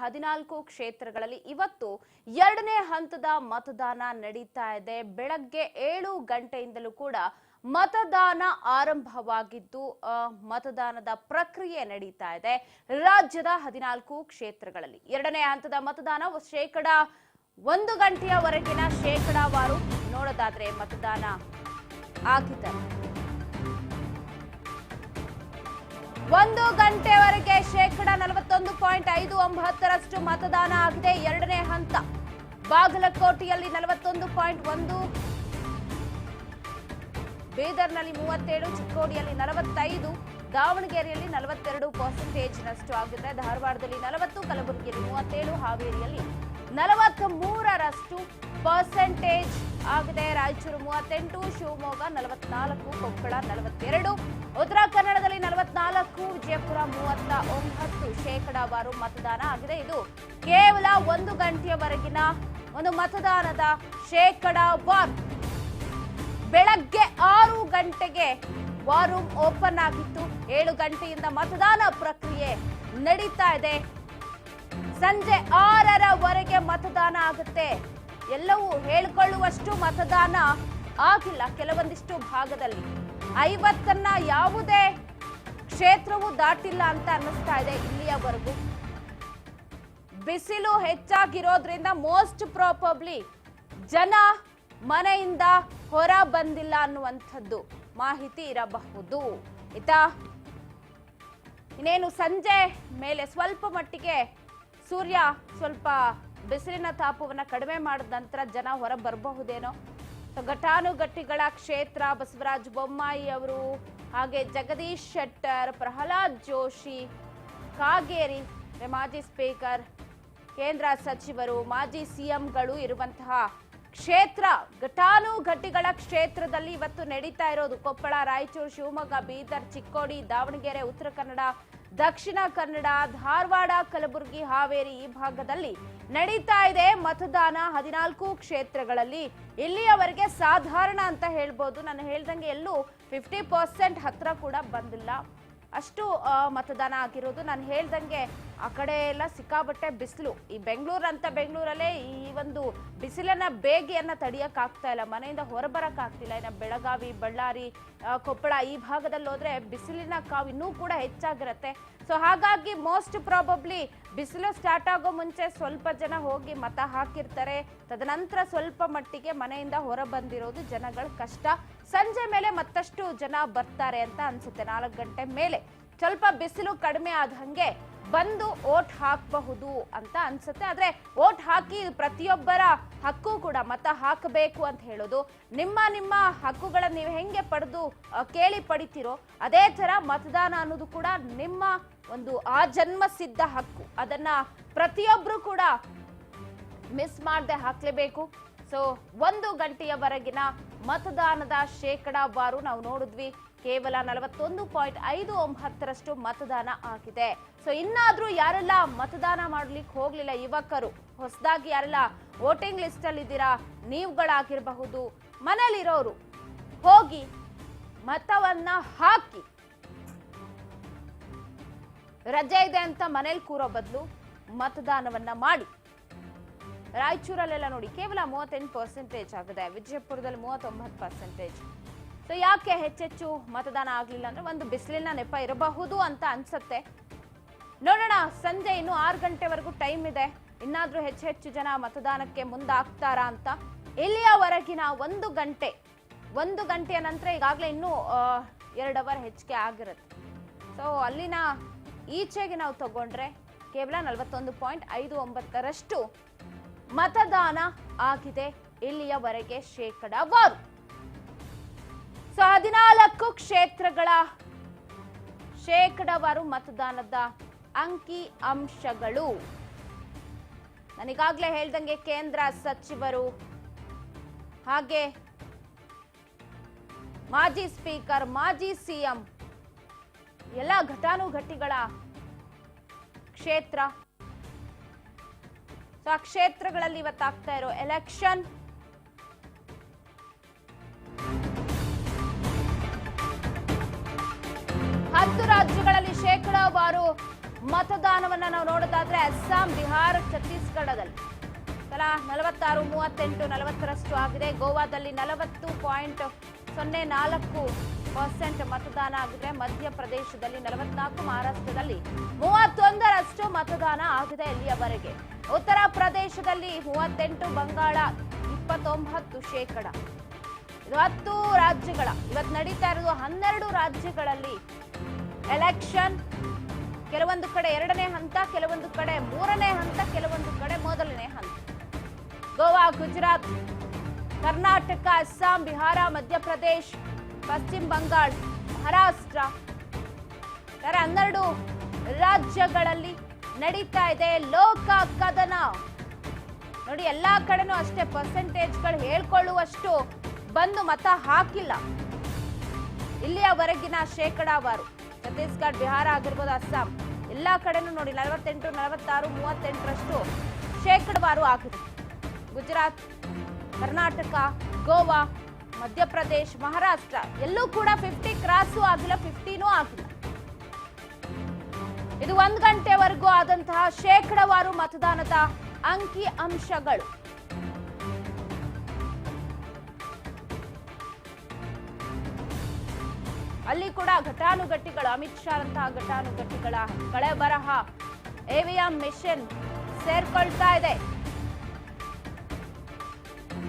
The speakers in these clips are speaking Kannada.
14 ಕ್ಷೇತ್ರಗಳಲ್ಲಿ ಇವತ್ತು ಎರಡನೇ ಹಂತದ ಮತದಾನ ನಡೀತಾ ಇದೆ. ಬೆಳಗ್ಗೆ 7 ಗಂಟೆಯಿಂದಲೂ ಕೂಡ ಮತದಾನ ಆರಂಭವಾಗಿದ್ದು ಮತದಾನದ ಪ್ರಕ್ರಿಯೆ ನಡೀತಾ ಇದೆ. ರಾಜ್ಯದ 14 ಕ್ಷೇತ್ರಗಳಲ್ಲಿ ಎರಡನೇ ಹಂತದ ಮತದಾನ 1 ಗಂಟೆಯವರೆಗಿನ ಶೇಕಡಾವಾರು ನೋಡೋದಾದ್ರೆ ಮತದಾನ ಆಗಿದೆ. 1 ಗಂಟೆವರೆಗೆ 41.59% ಮತದಾನ ಆಗಿದೆ. ಎರಡನೇ ಹಂತ ಬಾಗಲಕೋಟೆಯಲ್ಲಿ 41.1%, ಬೀದರ್ನಲ್ಲಿ 37%, ಚಿಕ್ಕೋಡಿಯಲ್ಲಿ 45%, ದಾವಣಗೆರೆಯಲ್ಲಿ 42% ಆಗಿದೆ. ಧಾರವಾಡದಲ್ಲಿ 40%, ಕಲಬುರಗಿಯಲ್ಲಿ 37%, ಹಾವೇರಿಯಲ್ಲಿ 43% ಆಗಿದೆ. ರಾಯಚೂರು 38%, ಶಿವಮೊಗ್ಗ 44%, ಕೊಪ್ಪಳ 42%, ಉತ್ತರ ಕನ್ನಡದಲ್ಲಿ 44%, ವಿಜಯಪುರ 39% ಶೇಕಡಾವಾರು ಮತದಾನ ಆಗಿದೆ. ಇದು ಕೇವಲ 1 ಗಂಟೆಯವರೆಗಿನ ಒಂದು ಮತದಾನದ ಶೇಕಡಾವಾರು. ಬೆಳಗ್ಗೆ 6 ಗಂಟೆಗೆ ವಾರೂಮ್ ಓಪನ್ ಆಗಿತ್ತು. 7 ಗಂಟೆಯಿಂದ ಮತದಾನ ಪ್ರಕ್ರಿಯೆ ನಡೀತಾ ಇದೆ. ಸಂಜೆ 6ರವರೆಗೆ ಮತದಾನ ಆಗುತ್ತೆ. ಎಲ್ಲವೂ ಹೇಳಿಕೊಳ್ಳುವಷ್ಟು ಮತದಾನ ಆಗಿಲ್ಲ. ಕೆಲವೊಂದಿಷ್ಟು ಭಾಗದಲ್ಲಿ 50ನ್ನ ಯಾವುದೇ ಕ್ಷೇತ್ರವೂ ದಾಟಿಲ್ಲ ಅಂತ ಅನ್ನಿಸ್ತಾ ಇದೆ. ಇಲ್ಲಿಯವರೆಗೂ ಬಿಸಿಲು ಹೆಚ್ಚಾಗಿರೋದ್ರಿಂದ ಮೋಸ್ಟ್ ಪ್ರಾಬಬ್ಲಿ ಜನ ಮನೆಯಿಂದ ಹೊರ ಬಂದಿಲ್ಲ ಅನ್ನುವಂಥದ್ದು ಮಾಹಿತಿ ಇರಬಹುದು. ಇನ್ನೇನು ಸಂಜೆ ಮೇಲೆ ಸ್ವಲ್ಪ ಮಟ್ಟಿಗೆ ಸೂರ್ಯ ಸ್ವಲ್ಪ ಬಿಸಿಲಿನ ತಾಪವನ್ನ ಕಡಿಮೆ ಮಾಡಿದ ನಂತರ ಜನ ಹೊರ ಬರಬಹುದೇನೋ. ಘಟಾನುಘಟಿಗಳ ಕ್ಷೇತ್ರ ಬಸವರಾಜ ಬೊಮ್ಮಾಯಿ ಅವರು, ಹಾಗೆ ಜಗದೀಶ್ ಶೆಟ್ಟರ್, ಪ್ರಹ್ಲಾದ್ ಜೋಶಿ, ಕಾಗೇರಿ, ಮಾಜಿ ಸ್ಪೀಕರ್, ಕೇಂದ್ರ ಸಚಿವರು, ಮಾಜಿ ಸಿಎಂಗಳು ಇರುವಂತಹ ಕ್ಷೇತ್ರ, ಘಟಾನುಘಟಿಗಳ ಕ್ಷೇತ್ರದಲ್ಲಿ ಇವತ್ತು ನಡೀತಾ ಇರೋದು. ಕೊಪ್ಪಳ, ರಾಯಚೂರು, ಶಿವಮೊಗ್ಗ, ಬೀದರ್, ಚಿಕ್ಕೋಡಿ, ದಾವಣಗೆರೆ, ಉತ್ತರ ಕನ್ನಡ, ದಕ್ಷಿಣ ಕನ್ನಡ, ಧಾರವಾಡ, ಕಲಬುರಗಿ, ಹಾವೇರಿ ಈ ಭಾಗದಲ್ಲಿ ನಡೀತಾ ಇದೆ ಮತದಾನ. 14 ಕ್ಷೇತ್ರಗಳಲ್ಲಿ ಇಲ್ಲಿಯವರೆಗೆ ಸಾಧಾರಣ ಅಂತ ಹೇಳ್ಬೋದು. ನಾನು ಹೇಳ್ದಂಗೆ ಎಲ್ಲೂ 50% ಹತ್ರ ಕೂಡ ಬಂದಿಲ್ಲ. ಅಷ್ಟು ಮತದಾನ ಆಗಿರೋದು. ನಾನು ಹೇಳ್ದಂಗೆ ಆ ಕಡೆ ಎಲ್ಲ ಸಿಕ್ಕಾಬಟ್ಟೆ ಬಿಸಿಲು. ಈ ಬೆಂಗಳೂರಲ್ಲೇ ಈ ಒಂದು ಬಿಸಿಲನ್ನ ಬೇಗೆಯನ್ನ ತಡಿಯಕ್ಕಾಗ್ತಾ ಇಲ್ಲ. ಮನೆಯಿಂದ ಹೊರಬರಕ್ಕಾಗ್ತಿಲ್ಲ. ಇನ್ನು ಬೆಳಗಾವಿ, ಬಳ್ಳಾರಿ, ಕೊಪ್ಪಳ ಈ ಭಾಗದಲ್ಲಿ ಹೋದ್ರೆ ಬಿಸಿಲಿನ ಕಾವು ಇನ್ನೂ ಕೂಡ ಹೆಚ್ಚಾಗಿರುತ್ತೆ. ಸೊ ಹಾಗಾಗಿ ಮೋಸ್ಟ್ ಪ್ರಾಬಬ್ಲಿ ಬಿಸಿಲು ಸ್ಟಾರ್ಟ್ ಆಗೋ ಮುಂಚೆ ಸ್ವಲ್ಪ ಜನ ಹೋಗಿ ಮತ ಹಾಕಿರ್ತಾರೆ. ತದನಂತರ ಸ್ವಲ್ಪ ಮಟ್ಟಿಗೆ ಮನೆಯಿಂದ ಹೊರ ಬಂದಿರೋದು ಜನಗಳ ಕಷ್ಟ. ಸಂಜೆ ಮೇಲೆ ಮತ್ತಷ್ಟು ಜನ ಬರ್ತಾರೆ ಅಂತ ಅನ್ಸುತ್ತೆ. 4 ಗಂಟೆ ಮೇಲೆ ಸ್ವಲ್ಪ ಬಿಸಿಲು ಕಡಿಮೆ ಆದ ಹಂಗೆ ಬಂದು ವೋಟ್ ಹಾಕಬಹುದು ಅಂತ ಅನ್ಸುತ್ತೆ. ಆದ್ರೆ ವೋಟ್ ಹಾಕಿ ಪ್ರತಿಯೊಬ್ಬರ ಹಕ್ಕು ಕೂಡ, ಮತ ಹಾಕಬೇಕು ಅಂತ ಹೇಳೋದು. ನಿಮ್ಮ ಹಕ್ಕುಗಳನ್ನ ನೀವು ಹೆಂಗೆ ಕೇಳಿ ಪಡಿತೀರೋ ಅದೇ ತರ ಮತದಾನ ಅನ್ನೋದು ಕೂಡ ನಿಮ್ಮ ಒಂದು ಆಜನ್ಮ ಸಿದ್ಧ ಹಕ್ಕು. ಅದನ್ನ ಪ್ರತಿಯೊಬ್ರು ಕೂಡ ಮಿಸ್ ಮಾಡದೆ ಹಾಕ್ಲೇಬೇಕು. ಸೊ 1 ಗಂಟೆಯವರೆಗಿನ ಮತದಾನದ ಶೇಕಡಾವಾರು ನಾವು ನೋಡಿದ್ವಿ. ಕೇವಲ 41.59% ಮತದಾನ ಆಗಿದೆ. ಸೊ ಇನ್ನಾದ್ರೂ ಯಾರೆಲ್ಲ ಮತದಾನ ಮಾಡ್ಲಿಕ್ಕೆ ಹೋಗ್ಲಿಲ್ಲ, ಯುವಕರು ಹೊಸದಾಗಿ ಯಾರೆಲ್ಲ ವೋಟಿಂಗ್ ಲಿಸ್ಟ್ ಅಲ್ಲಿ ಇದ್ದೀರಾ, ನೀವುಗಳಾಗಿರಬಹುದು, ಮನೇಲಿರೋರು ಹೋಗಿ ಮತವನ್ನ ಹಾಕಿ. ರಜೆ ಇದೆ ಅಂತ ಮನೇಲಿ ಕೂರೋ ಬದಲು ಮತದಾನವನ್ನ ಮಾಡಿ. ರಾಯಚೂರಲ್ಲೆಲ್ಲ ನೋಡಿ ಕೇವಲ 38% ಆಗಿದೆ. ವಿಜಯಪುರದಲ್ಲಿ 39%. ಸೊ ಯಾಕೆ ಹೆಚ್ಚೆಚ್ಚು ಮತದಾನ ಆಗ್ಲಿಲ್ಲ ಅಂದ್ರೆ ಒಂದು ಬಿಸಿಲಿನ ನೆಪ ಇರಬಹುದು ಅಂತ ಅನ್ಸುತ್ತೆ. ನೋಡೋಣ, ಸಂಜೆ ಇನ್ನು 6 ಗಂಟೆವರೆಗೂ ಟೈಮ್ ಇದೆ. ಇನ್ನಾದ್ರೂ ಹೆಚ್ಚೆಚ್ಚು ಜನ ಮತದಾನಕ್ಕೆ ಮುಂದಾಗ್ತಾರಾ ಅಂತ. ಇಲ್ಲಿಯವರೆಗಿನ 1 ಗಂಟೆಯ ನಂತರ ಈಗಾಗಲೇ ಇನ್ನೂ 2 ಅವರ್ ಹೆಚ್ಚಿಗೆ ಆಗಿರುತ್ತೆ. ಸೊ ಅಲ್ಲಿನ ಈಚೆಗೆ ನಾವು ತಗೊಂಡ್ರೆ ಕೇವಲ 41.59% ಮತದಾನ ಆಗಿದೆ ಇಲ್ಲಿಯವರೆಗೆ ಶೇಕಡಾವಾರು. ಸೊ 14 ಕ್ಷೇತ್ರಗಳ ಶೇಕಡಾವಾರು ಮತದಾನದ ಅಂಕಿ ಅಂಶಗಳು. ನಾನೀಗಾಗಲೇ ಹೇಳ್ದಂಗೆ ಕೇಂದ್ರ ಸಚಿವರು, ಹಾಗೆ ಮಾಜಿ ಸ್ಪೀಕರ್, ಮಾಜಿ ಸಿಎಂ ಎಲ್ಲ ಘಟಾನುಘಟಿಗಳ ಕ್ಷೇತ್ರ. ಸೊ ಆ ಕ್ಷೇತ್ರಗಳಲ್ಲಿ ಇವತ್ತಾಗ್ತಾ ಇರೋ ಎಲೆಕ್ಷನ್. ರಾಜ್ಯಗಳಲ್ಲಿ ಶೇಕಡಾವಾರು ಮತದಾನವನ್ನ ನಾವು ನೋಡೋದಾದ್ರೆ ಅಸ್ಸಾಂ, ಬಿಹಾರ, ಛತ್ತೀಸ್ಗಢದಲ್ಲಿ ತಲಾ 46, 38, 40ರಷ್ಟು ಆಗಿದೆ. ಗೋವಾದಲ್ಲಿ 40.04% ಮತದಾನ ಆಗಿದೆ. ಮಧ್ಯಪ್ರದೇಶದಲ್ಲಿ 44, ಮಹಾರಾಷ್ಟ್ರದಲ್ಲಿ 31ರಷ್ಟು ಮತದಾನ ಆಗಿದೆ ಇಲ್ಲಿಯವರೆಗೆ. ಉತ್ತರ ಪ್ರದೇಶದಲ್ಲಿ 38, ಬಂಗಾಳ 29%. ಇದು 10 ರಾಜ್ಯಗಳ ಇವತ್ತು ನಡೀತಾ ಇರೋದು 12 ರಾಜ್ಯಗಳಲ್ಲಿ ಎಲೆಕ್ಷನ್. ಕೆಲವೊಂದು ಕಡೆ 2ನೇ ಹಂತ, ಕೆಲವೊಂದು ಕಡೆ 3ನೇ ಹಂತ, ಕೆಲವೊಂದು ಕಡೆ ಮೊದಲನೇ ಹಂತ. ಗೋವಾ, ಗುಜರಾತ್, ಕರ್ನಾಟಕ, ಅಸ್ಸಾಂ, ಬಿಹಾರ, ಮಧ್ಯಪ್ರದೇಶ, ಪಶ್ಚಿಮ ಬಂಗಾಳ, ಮಹಾರಾಷ್ಟ್ರ 12 ರಾಜ್ಯಗಳಲ್ಲಿ ನಡೀತಾ ಇದೆ ಲೋಕ ಕದನ. ನೋಡಿ, ಎಲ್ಲಾ ಕಡೆನೂ ಅಷ್ಟೇ ಪರ್ಸೆಂಟೇಜ್ಗಳು ಹೇಳ್ಕೊಳ್ಳುವಷ್ಟು ಬಂದು ಮತ ಹಾಕಿಲ್ಲ. ಇಲ್ಲಿಯವರೆಗಿನ ಶೇಕಡಾವಾರು ಛತ್ತೀಸ್ಗಢ, ಬಿಹಾರ ಆಗಿರ್ಬೋದು, ಅಸ್ಸಾಂ ಎಲ್ಲಾ ಕಡೆನೂ ನೋಡಿ 48, 46, 38ರಷ್ಟು ಶೇಕಡಾವಾರು ಆಗಿದೆ. ಗುಜರಾತ್, ಕರ್ನಾಟಕ, ಗೋವಾ, ಮಧ್ಯಪ್ರದೇಶ, ಮಹಾರಾಷ್ಟ್ರ ಎಲ್ಲೂ ಕೂಡ 50 ಕ್ರಾಸು ಆಗಿಲ್ಲ, 50ನೂ ಆಗಿಲ್ಲ. ಇದು 1 ಗಂಟೆವರೆಗೂ ಆದಂತಹ ಶೇಕಡಾವಾರು ಮತದಾನದ ಅಂಕಿ ಅಂಶಗಳು. ಅಲ್ಲಿ ಕೂಡ ಘಟಾನುಘಟಿಗಳು, ಅಮಿತ್ ಶಾ ಅಂತಹ ಘಟಾನುಘಟಿಗಳ ಕಳೆ ಬರಹ EVM ಮಿಷನ್ ಸೇರ್ಕೊಳ್ತಾ ಇದೆ.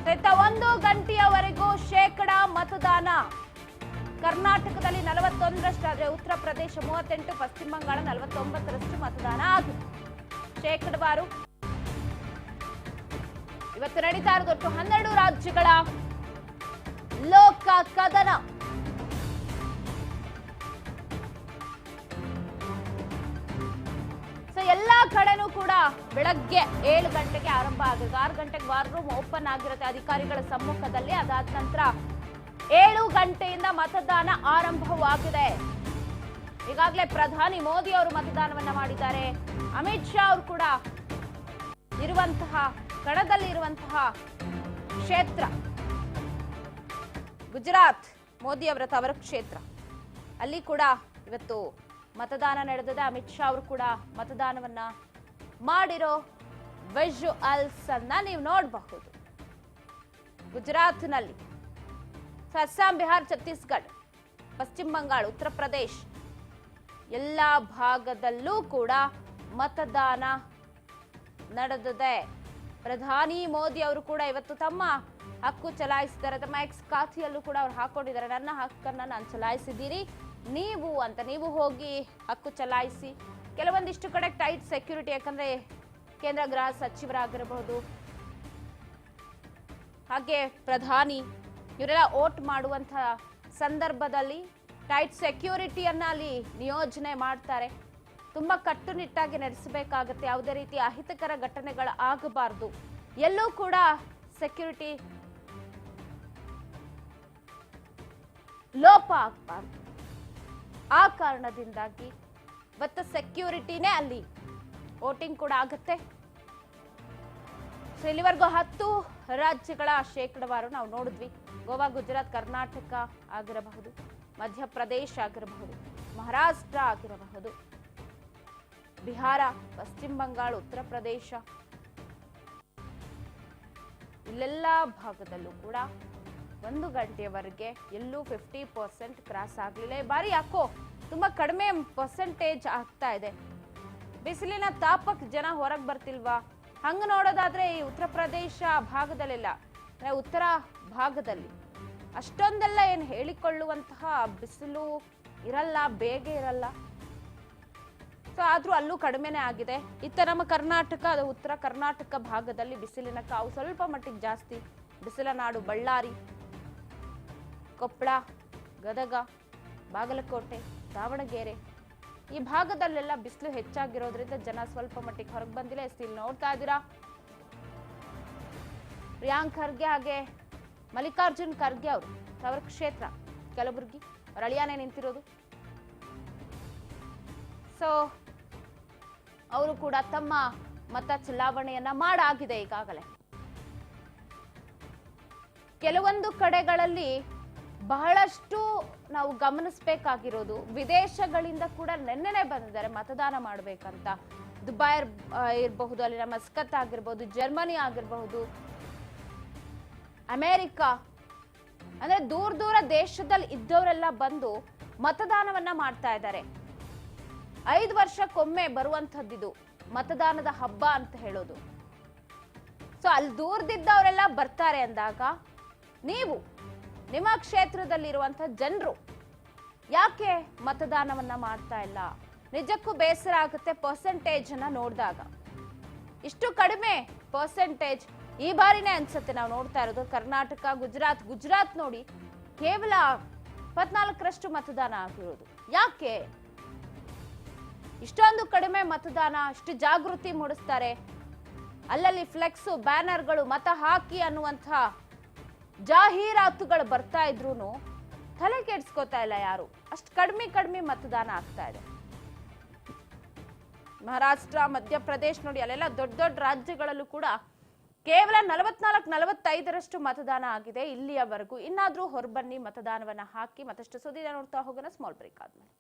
1 ಗಂಟೆಯವರೆಗೂ ಶೇಕಡಾ ಮತದಾನ ಕರ್ನಾಟಕದಲ್ಲಿ 41ರಷ್ಟು ಆದ್ರೆ ಉತ್ತರ ಪ್ರದೇಶ 38, ಪಶ್ಚಿಮ ಬಂಗಾಳ 49ರಷ್ಟು ಮತದಾನ ಆಗಿದೆ. ಶೇಕಡಾವಾರು ಇವತ್ತು ನಡೀತಾ ಇರೋದು 12 ರಾಜ್ಯಗಳ ಲೋಕ ಕದನ. ಎಲ್ಲಾ ಕಡೆನೂ ಕೂಡ ಬೆಳಗ್ಗೆ 7 ಗಂಟೆಗೆ ಆರಂಭ ಆಗುತ್ತೆ. 6 ಗಂಟೆಗೆ ವಾರ್ ರೂಮ್ ಓಪನ್ ಆಗಿರುತ್ತೆ ಅಧಿಕಾರಿಗಳ ಸಮ್ಮುಖದಲ್ಲಿ. ಅದಾದ ನಂತರ 7 ಗಂಟೆಯಿಂದ ಮತದಾನ ಆರಂಭವಾಗಿದೆ. ಈಗಾಗಲೇ ಪ್ರಧಾನಿ ಮೋದಿ ಅವರು ಮತದಾನವನ್ನ ಮಾಡಿದ್ದಾರೆ. ಅಮಿತ್ ಶಾ ಅವರು ಕೂಡ ಇರುವಂತಹ ಕಣದಲ್ಲಿ ಇರುವಂತಹ ಕ್ಷೇತ್ರ ಗುಜರಾತ್, ಮೋದಿ ಅವರ ತವರ ಕ್ಷೇತ್ರ. ಅಲ್ಲಿ ಕೂಡ ಇವತ್ತು ಮತದಾನ ನಡೆದಿದೆ. ಅಮಿತ್ ಶಾ ಅವರು ಕೂಡ ಮತದಾನವನ್ನ ಮಾಡಿರೋ ವಿಜುವಲ್ಸ್ ಅನ್ನ ನೀವು ನೋಡಬಹುದು. ಗುಜರಾತ್ನಲ್ಲಿ, ಅಸ್ಸಾಂ, ಬಿಹಾರ್, ಛತ್ತೀಸ್ಗಢ, ಪಶ್ಚಿಮ ಬಂಗಾಳ, ಉತ್ತರ ಪ್ರದೇಶ ಎಲ್ಲ ಭಾಗದಲ್ಲೂ ಕೂಡ ಮತದಾನ ನಡೆದಿದೆ. ಪ್ರಧಾನಿ ಮೋದಿ ಅವರು ಕೂಡ ಇವತ್ತು ತಮ್ಮ ಹಕ್ಕು ಚಲಾಯಿಸಿದ್ದಾರೆ. ತಮ್ಮ ಎಕ್ಸ್ ಖಾತೆಯಲ್ಲೂ ಕೂಡ ಅವ್ರು ಹಾಕೊಂಡಿದ್ದಾರೆ, ನನ್ನ ಹಕ್ಕನ್ನ ನಾನು ಚಲಾಯಿಸಿದ್ದೀರಿ ನೀವು ಅಂತ. ನೀವು ಹೋಗಿ ಹಕ್ಕು ಚಲಾಯಿಸಿ. ಕೆಲವೊಂದಿಷ್ಟು ಕಡೆ ಟೈಟ್ ಸೆಕ್ಯೂರಿಟಿ, ಯಾಕಂದ್ರೆ ಕೇಂದ್ರ ಗೃಹ ಸಚಿವರಾಗಿರಬಹುದು, ಹಾಗೆ ಪ್ರಧಾನಿ ಇವರೆಲ್ಲ ವೋಟ್ ಮಾಡುವಂತಹ ಸಂದರ್ಭದಲ್ಲಿ ಟೈಟ್ ಸೆಕ್ಯೂರಿಟಿಯನ್ನ ಅಲ್ಲಿ ನಿಯೋಜನೆ ಮಾಡ್ತಾರೆ. ತುಂಬಾ ಕಟ್ಟುನಿಟ್ಟಾಗಿ ನಡೆಸಬೇಕಾಗುತ್ತೆ. ಯಾವುದೇ ರೀತಿ ಅಹಿತಕರ ಘಟನೆಗಳು ಆಗಬಾರ್ದು, ಎಲ್ಲೂ ಕೂಡ ಸೆಕ್ಯೂರಿಟಿ ಲೋಪ ಆಗಬಾರ್ದು. ಆ ಕಾರಣದಿಂದಾಗಿ ಇವತ್ತು ಸೆಕ್ಯೂರಿಟಿನೇ ಅಲ್ಲಿ ವೋಟಿಂಗ್ ಕೂಡ ಆಗುತ್ತೆ. ಸೊ ಇಲ್ಲಿವರೆಗೂ 10 ರಾಜ್ಯಗಳ ಶೇಕಡಾವಾರು ನಾವು ನೋಡಿದ್ವಿ. ಗೋವಾ, ಗುಜರಾತ್, ಕರ್ನಾಟಕ ಆಗಿರಬಹುದು, ಮಧ್ಯಪ್ರದೇಶ ಆಗಿರಬಹುದು, ಮಹಾರಾಷ್ಟ್ರ ಆಗಿರಬಹುದು, ಬಿಹಾರ, ಪಶ್ಚಿಮ ಬಂಗಾಳ, ಉತ್ತರ ಪ್ರದೇಶ ಇಲ್ಲೆಲ್ಲ ಭಾಗದಲ್ಲೂ ಕೂಡ 1 ಗಂಟೆಯವರೆಗೆ ಎಲ್ಲೂ 50% ಕ್ರಾಸ್ ಆಗಲಿಲ್ಲ. ಈ ಬಾರಿ ಯಾಕೋ ತುಂಬಾ ಕಡಿಮೆ ಪರ್ಸೆಂಟೇಜ್ ಆಗ್ತಾ ಇದೆ. ಬಿಸಿಲಿನ ತಾಪಕ್ಕೆ ಜನ ಹೊರಗೆ ಬರ್ತಿಲ್ವಾ? ಹಂಗ ನೋಡೋದಾದ್ರೆ ಈ ಉತ್ತರ ಪ್ರದೇಶ ಭಾಗದಲ್ಲೆಲ್ಲ, ಉತ್ತರ ಭಾಗದಲ್ಲಿ ಅಷ್ಟೊಂದೆಲ್ಲ ಏನು ಹೇಳಿಕೊಳ್ಳುವಂತಹ ಬಿಸಿಲು ಇರಲ್ಲ, ಬೇಗ ಇರಲ್ಲ. ಸೊ ಆದ್ರೂ ಅಲ್ಲೂ ಕಡಿಮೆನೇ ಆಗಿದೆ. ಇತ್ತ ನಮ್ಮ ಕರ್ನಾಟಕ, ಅದು ಉತ್ತರ ಕರ್ನಾಟಕ ಭಾಗದಲ್ಲಿ ಬಿಸಿಲಿನ ಕಾವು ಸ್ವಲ್ಪ ಮಟ್ಟಿಗೆ ಜಾಸ್ತಿ. ಬಿಸಿಲ ನಾಡು ಬಳ್ಳಾರಿ, ಕೊಪ್ಪಳ, ಗದಗ, ಬಾಗಲಕೋಟೆ, ದಾವಣಗೆರೆ ಈ ಭಾಗದಲ್ಲೆಲ್ಲ ಬಿಸಿಲು ಹೆಚ್ಚಾಗಿರೋದ್ರಿಂದ ಜನ ಸ್ವಲ್ಪ ಮಟ್ಟಿಗೆ ಹೊರಗೆ ಬಂದಿಲ್ಲ. ಇಲ್ಲಿ ನೋಡ್ತಾ ಇದ್ದೀರಾ, ಪ್ರಿಯಾಂಕ್ ಖರ್ಗೆ ಹಾಗೆ ಮಲ್ಲಿಕಾರ್ಜುನ್ ಖರ್ಗೆ ಅವರು ಅವರ ಕ್ಷೇತ್ರ ಕಲಬುರಗಿ, ಅವರ ಅಳಿಯಾನೇ ನಿಂತಿರೋದು. ಸೊ ಅವರು ಕೂಡ ತಮ್ಮ ಮತ ಚಲಾವಣೆಯನ್ನ ಮಾಡಾಗಿದೆ ಈಗಾಗಲೇ. ಕೆಲವೊಂದು ಕಡೆಗಳಲ್ಲಿ ಬಹಳಷ್ಟು ನಾವು ಗಮನಿಸಬೇಕಾಗಿರೋದು, ವಿದೇಶಗಳಿಂದ ಕೂಡ ನೆನ್ನೆನೆ ಬಂದಿದ್ದಾರೆ ಮತದಾನ ಮಾಡಬೇಕಂತ. ದುಬೈ ಇರಬಹುದು, ಅಲ್ಲಿನ ಮಸ್ಕತ್ ಆಗಿರ್ಬೋದು, ಜರ್ಮನಿ ಆಗಿರಬಹುದು, ಅಮೆರಿಕ, ಅಂದ್ರೆ ದೂರ ದೂರ ದೇಶದಲ್ಲಿ ಇದ್ದವರೆಲ್ಲ ಬಂದು ಮತದಾನವನ್ನ ಮಾಡ್ತಾ ಇದ್ದಾರೆ. 5 ವರ್ಷಕ್ಕೊಮ್ಮೆ ಬರುವಂತಹದ್ದಿದು ಮತದಾನದ ಹಬ್ಬ ಅಂತ ಹೇಳೋದು. ಸೊ ಅಲ್ಲಿ ದೂರದಿದ್ದವರೆಲ್ಲ ಬರ್ತಾರೆ ಅಂದಾಗ ನೀವು ನಿಮ್ಮ ಕ್ಷೇತ್ರದಲ್ಲಿರುವಂತಹ ಜನರು ಯಾಕೆ ಮತದಾನವನ್ನ ಮಾಡ್ತಾ ಇಲ್ಲ? ನಿಜಕ್ಕೂ ಬೇಸರ ಆಗುತ್ತೆ ಪರ್ಸೆಂಟೇಜ್ ಅನ್ನ ನೋಡಿದಾಗ. ಇಷ್ಟು ಕಡಿಮೆ ಪರ್ಸೆಂಟೇಜ್ ಈ ಬಾರಿನೇ ಅನ್ಸುತ್ತೆ ನಾವು ನೋಡ್ತಾ ಇರೋದು. ಕರ್ನಾಟಕ, ಗುಜರಾತ್ ನೋಡಿ ಕೇವಲ 14ರಷ್ಟು ಮತದಾನ ಆಗಿರೋದು. ಯಾಕೆ ಇಷ್ಟೊಂದು ಕಡಿಮೆ ಮತದಾನ? ಇಷ್ಟು ಜಾಗೃತಿ ಮೂಡಿಸ್ತಾರೆ, ಅಲ್ಲಲ್ಲಿ ಫ್ಲೆಕ್ಸ್, ಬ್ಯಾನರ್ಗಳು, ಮತ ಹಾಕಿ ಅನ್ನುವಂಥ ಜಾಹೀರಾತುಗಳು ಬರ್ತಾ ಇದ್ರೂ ತಲೆ ಕೆಡ್ಸ್ಕೋತಾ ಇಲ್ಲ ಯಾರು. ಅಷ್ಟು ಕಡಿಮೆ ಮತದಾನ ಆಗ್ತಾ ಇದೆ. ಮಹಾರಾಷ್ಟ್ರ, ಮಧ್ಯಪ್ರದೇಶ ನೋಡಿ, ಅಲ್ಲೆಲ್ಲ ದೊಡ್ಡ ರಾಜ್ಯಗಳಲ್ಲೂ ಕೂಡ ಕೇವಲ 44-45ರಷ್ಟು ಮತದಾನ ಆಗಿದೆ ಇಲ್ಲಿಯವರೆಗೂ. ಇನ್ನಾದ್ರೂ ಹೊರಬನ್ನಿ, ಮತದಾನವನ್ನ ಹಾಕಿ. ಮತ್ತಷ್ಟು ಸುದ್ದಿ ನೋಡ್ತಾ ಹೋಗೋಣ ಸ್ಮಾಲ್ ಬ್ರೇಕ್ ಆದ್ಮೇಲೆ.